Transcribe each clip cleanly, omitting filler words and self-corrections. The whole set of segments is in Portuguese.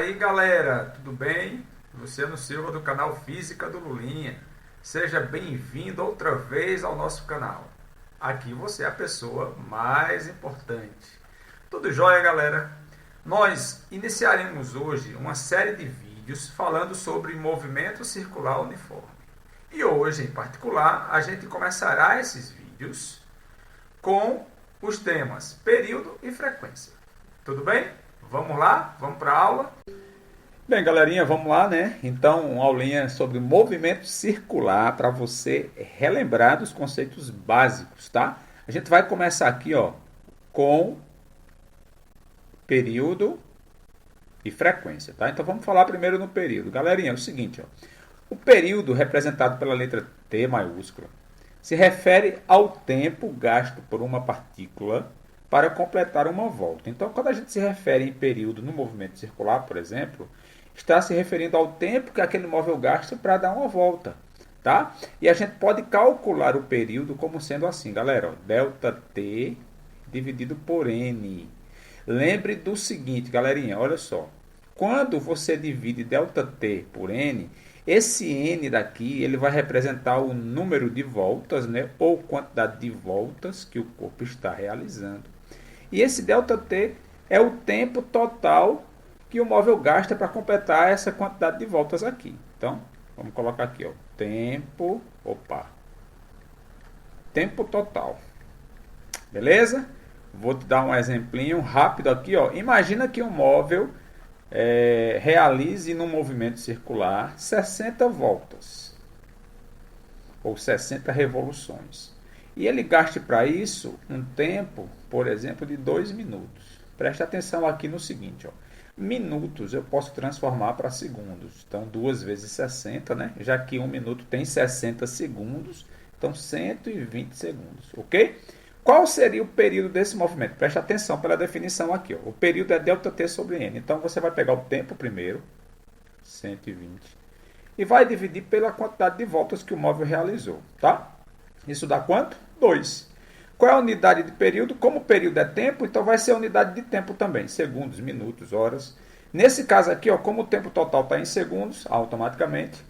aí galera, tudo bem? Luciano Silva do canal Física do Lulinha. Seja bem-vindo outra vez ao nosso canal. Aqui você é a pessoa mais importante. Tudo jóia, galera? Nós iniciaremos hoje uma série de vídeos falando sobre movimento circular uniforme. E hoje, em particular, a gente começará esses vídeos com os temas período e frequência. Tudo bem? Vamos lá? Vamos para a aula? Bem, galerinha, vamos lá, né? Então, uma aulinha sobre movimento circular para você relembrar dos conceitos básicos, tá? A gente vai começar aqui, ó, com período e frequência, tá? Então, vamos falar primeiro no período. Galerinha, é o seguinte, ó. O período, representado pela letra T maiúscula, se refere ao tempo gasto por uma partícula para completar uma volta. Então, quando a gente se refere em período no movimento circular, por exemplo, está se referindo ao tempo que aquele móvel gasta para dar uma volta, tá? E a gente pode calcular o período como sendo assim, galera, ó, delta T dividido por N. Lembre do seguinte, galerinha, olha só. Quando você divide delta T por N, esse N daqui ele vai representar o número de voltas, né, ou quantidade de voltas que o corpo está realizando. E esse ΔT é o tempo total que o móvel gasta para completar essa quantidade de voltas aqui. Então, vamos colocar aqui, ó, tempo total. Beleza? Vou te dar um exemplinho rápido aqui, ó. Imagina que um móvel realize num movimento circular 60 voltas ou 60 revoluções. E ele gaste para isso um tempo, por exemplo, de 2 minutos. Preste atenção aqui no seguinte, ó. Minutos eu posso transformar para segundos. Então, 2 vezes 60, né? Já que 1 minuto tem 60 segundos, então 120 segundos, ok? Qual seria o período desse movimento? Preste atenção pela definição aqui, ó. O período é ΔT sobre N. Então, você vai pegar o tempo primeiro, 120, e vai dividir pela quantidade de voltas que o móvel realizou, tá? Isso dá quanto? 2. Qual é a unidade de período? Como o período é tempo, então vai ser a unidade de tempo também. Segundos, minutos, horas. Nesse caso aqui, ó, como o tempo total está em segundos, automaticamente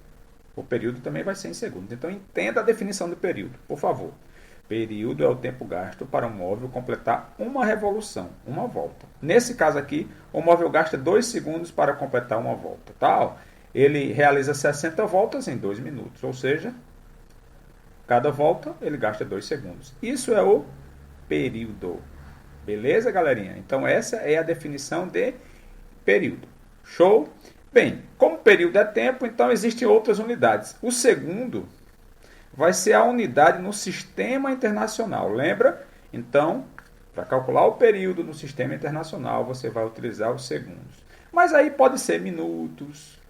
o período também vai ser em segundos. Então entenda a definição do período, por favor. Período é o tempo gasto para um móvel completar uma revolução, uma volta. Nesse caso aqui, o móvel gasta 2 segundos para completar uma volta. Tá? Ele realiza 60 voltas em 2 minutos, ou seja, cada volta ele gasta 2 segundos. Isso é o período. Beleza, galerinha? Então essa é a definição de período. Show? Bem, como período é tempo, então existem outras unidades. O segundo vai ser a unidade no sistema internacional. Lembra? Então, para calcular o período no sistema internacional, você vai utilizar os segundos. Mas aí pode ser minutos,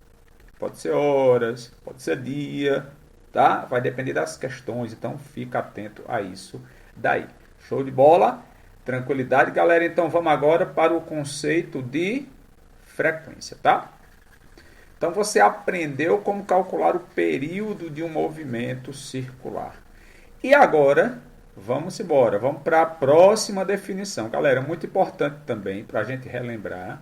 pode ser horas, pode ser dia, tá? Vai depender das questões, então fica atento a isso daí. Show de bola? Tranquilidade, galera? Então vamos agora para o conceito de frequência, tá? Então você aprendeu como calcular o período de um movimento circular. E agora, vamos embora, vamos para a próxima definição. Galera, muito importante também para a gente relembrar,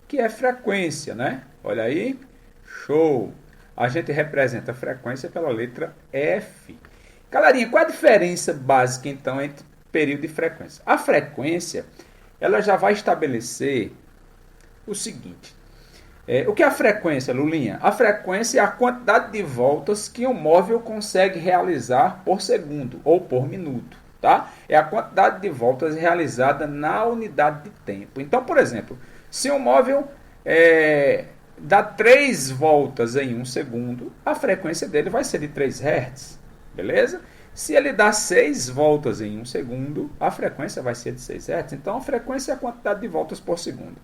que é frequência, né? Olha aí, show! A gente representa a frequência pela letra F. Galerinha, qual é a diferença básica, então, entre período e frequência? A frequência, ela já vai estabelecer o seguinte. O que é a frequência, Lulinha? A frequência é a quantidade de voltas que um móvel consegue realizar por segundo ou por minuto. Tá? É a quantidade de voltas realizada na unidade de tempo. Então, por exemplo, se um móvel dá 3 voltas em 1 segundo, a frequência dele vai ser de 3 Hz. Beleza? Se ele dá 6 voltas em 1 segundo, a frequência vai ser de 6 Hz. Então, a frequência é a quantidade de voltas por segundo.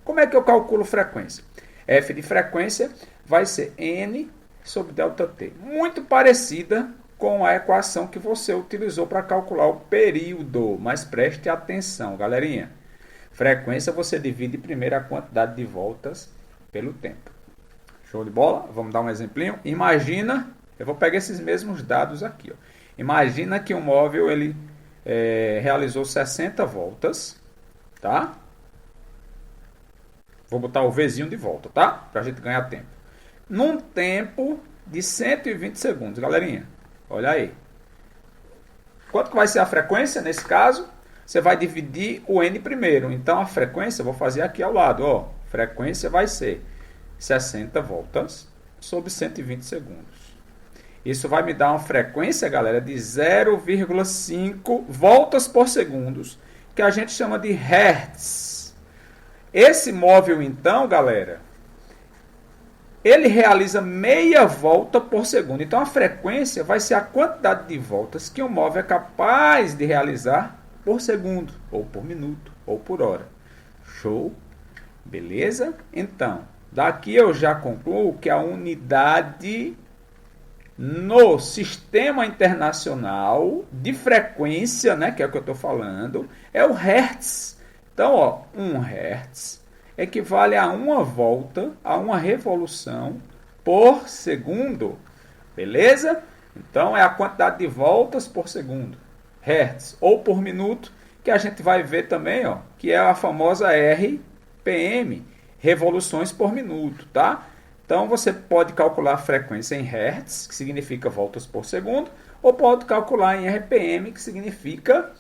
Como é que eu calculo frequência? F de frequência vai ser N sobre ΔT. Muito parecida com a equação que você utilizou para calcular o período. Mas preste atenção, galerinha. Frequência você divide primeiro a quantidade de voltas pelo tempo. Show de bola? Vamos dar um exemplinho. Imagina, eu vou pegar esses mesmos dados aqui. Ó. Imagina que um móvel ele realizou 60 voltas, tá? Vou botar o Vzinho de volta, tá? Pra gente ganhar tempo. Num tempo de 120 segundos, galerinha. Olha aí. Quanto que vai ser a frequência nesse caso? Você vai dividir o N primeiro. Então a frequência, vou fazer aqui ao lado, ó. Frequência vai ser 60 voltas sobre 120 segundos. Isso vai me dar uma frequência, galera, de 0,5 voltas por segundo, que a gente chama de hertz. Esse móvel, então, galera, ele realiza meia volta por segundo. Então, a frequência vai ser a quantidade de voltas que o móvel é capaz de realizar por segundo, ou por minuto, ou por hora. Show? Beleza? Então, daqui eu já concluo que a unidade no sistema internacional de frequência, né, que é o que eu estou falando, é o hertz. Então, ó, 1 hertz equivale a uma volta, a uma revolução por segundo. Beleza? Então, é a quantidade de voltas por segundo. Hertz ou por minuto, que a gente vai ver também, ó, que é a famosa RPM, revoluções por minuto, tá? Então, você pode calcular a frequência em hertz, que significa voltas por segundo, ou pode calcular em RPM, que significa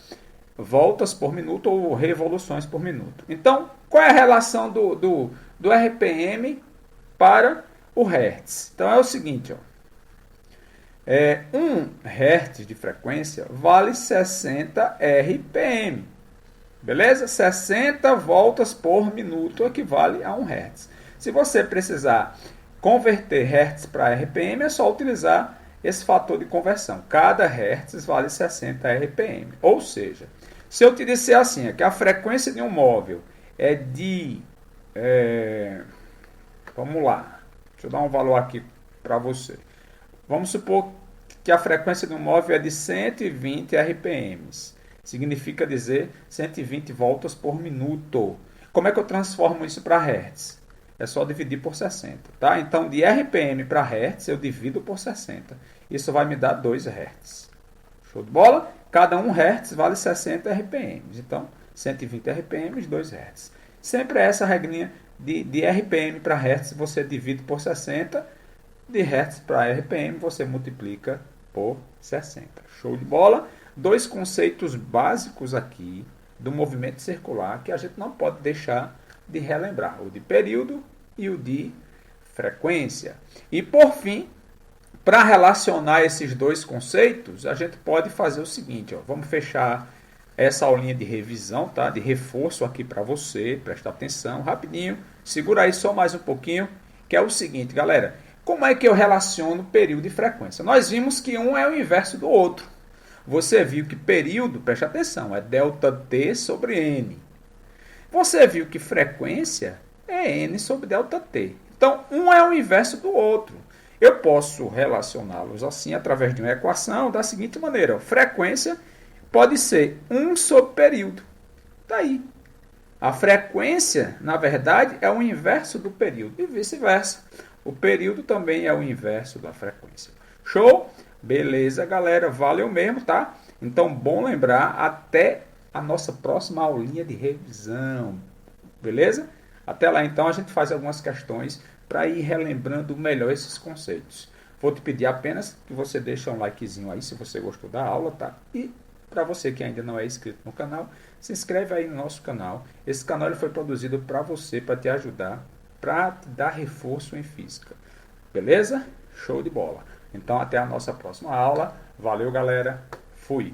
voltas por minuto ou revoluções por minuto. Então, qual é a relação do RPM para o hertz? Então, é o seguinte, ó. 1 hertz de frequência vale 60 RPM. Beleza? 60 voltas por minuto equivale a 1 hertz. Se você precisar converter hertz para RPM, é só utilizar esse fator de conversão. Cada hertz vale 60 RPM. Ou seja, se eu te disser assim, é que a frequência de um móvel é de... vamos lá. Deixa eu dar um valor aqui para você. Vamos supor que a frequência de um móvel é de 120 RPMs. Significa dizer 120 voltas por minuto. Como é que eu transformo isso para hertz? É só dividir por 60, tá? Então, de RPM para hertz, eu divido por 60. Isso vai me dar 2 hertz. Show de bola? Cada 1 hertz vale 60 RPM. Então, 120 RPM, 2 hertz. Sempre essa regrinha de RPM para hertz, você divide por 60. De hertz para RPM, você multiplica por 60. Show de bola? 2 conceitos básicos aqui do movimento circular que a gente não pode deixar de relembrar. O de período e o de frequência. E por fim, para relacionar esses 2 conceitos, a gente pode fazer o seguinte, ó, vamos fechar essa aulinha de revisão, tá? De reforço aqui para você, presta atenção, rapidinho, segura aí só mais um pouquinho, que é o seguinte, galera, como é que eu relaciono período e frequência? Nós vimos que um é o inverso do outro. Você viu que período, presta atenção, é ΔT sobre N. Você viu que frequência é N sobre ΔT. Então, um é o inverso do outro. Eu posso relacioná-los assim através de uma equação da seguinte maneira. Frequência pode ser 1 sobre período. Está aí. A frequência, na verdade, é o inverso do período e vice-versa. O período também é o inverso da frequência. Show? Beleza, galera. Valeu mesmo, tá? Então, bom lembrar, até a nossa próxima aulinha de revisão. Beleza? Até lá, então, a gente faz algumas questões para ir relembrando melhor esses conceitos. Vou te pedir apenas que você deixe um likezinho aí se você gostou da aula, tá? E para você que ainda não é inscrito no canal, se inscreve aí no nosso canal. Esse canal ele foi produzido para você, para te ajudar, para te dar reforço em física. Beleza? Show de bola. Então, até a nossa próxima aula. Valeu, galera. Fui.